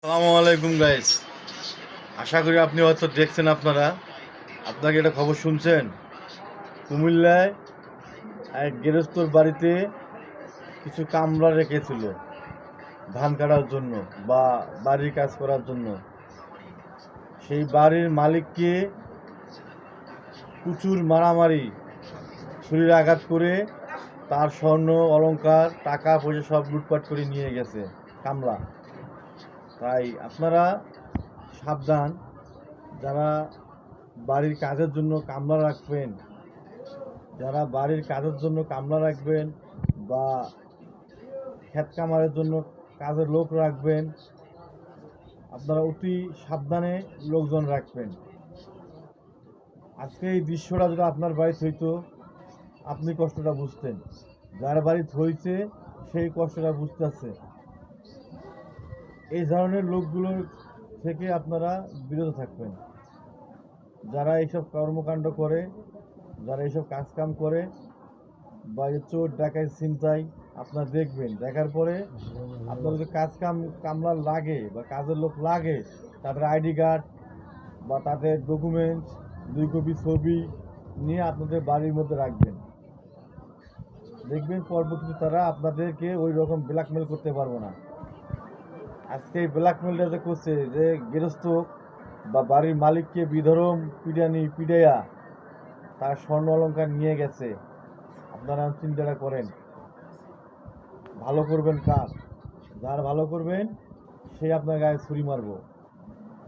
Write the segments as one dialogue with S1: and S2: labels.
S1: আসসালামু আলাইকুম গাইস। আশা করি আপনি হয়তো দেখছেন, আপনাকে একটা খবর শুনছেন। কুমিল্লায় এক গৃহস্থর বাড়িতে কিছু কামলা রেখেছিল ধান কাটার জন্য বা বাড়ির কাজ করার জন্য। সেই বাড়ির মালিককে প্রচুর মারামারি, ছুরির আঘাত করে তার স্বর্ণ অলংকার টাকা পয়সা সব লুটপাট করে নিয়ে গেছে কামলা। তাই আপনারা সাবধান, যারা বাড়ির কাজের জন্য কামলা রাখবেন, বা ক্ষেত কামারের জন্য কাজের লোক রাখবেন, আপনারা অতি সাবধানে লোকজন রাখবেন। আজকে এই দৃশ্যটা যদি আপনার বাড়িতে হইতো, আপনি কষ্টটা বুঝতেন। যার বাড়িতে হয়েছে সেই কষ্টটা বুঝতেছে। এই ধরনের লোকগুলোর থেকে আপনারা বিরত থাকবেন। যারা এইসব কর্মকাণ্ড করে, যারা এইসব কাজকাম করে, বা চোর ডাকাত ছিনতাই, আপনারা দেখবেন। দেখার পরে আপনার যদি কামলা লাগে বা কাজের লোক লাগে, তাদের আইডি কার্ড বা তাদের ডকুমেন্টস 2 কপি ছবি নিয়ে আপনাদের বাড়ির মধ্যে রাখবেন। দেখবেন পরবর্তীতে তারা আপনাদেরকে ওই রকম ব্ল্যাকমেল করতে পারবো না। আজকে এই ব্ল্যাকমেলটা যে করছে, যে গৃহস্থ বা বাড়ির মালিককে বিধরম পিডাইয়া তার স্বর্ণ অলংকার নিয়ে গেছে, আপনারা চিন্তাটা করেন। ভালো করবেন কাজ, যার ভালো করবেন সে আপনার গায়ে ছুরি মারবো।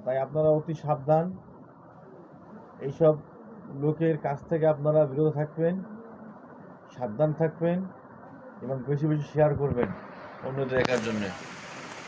S1: তাই আপনারা অতি সাবধান, এইসব লোকের কাছ থেকে আপনারা বিরত থাকবেন, সাবধান থাকবেন এবং বেশি বেশি শেয়ার করবেন অন্যদের দেখার জন্যে।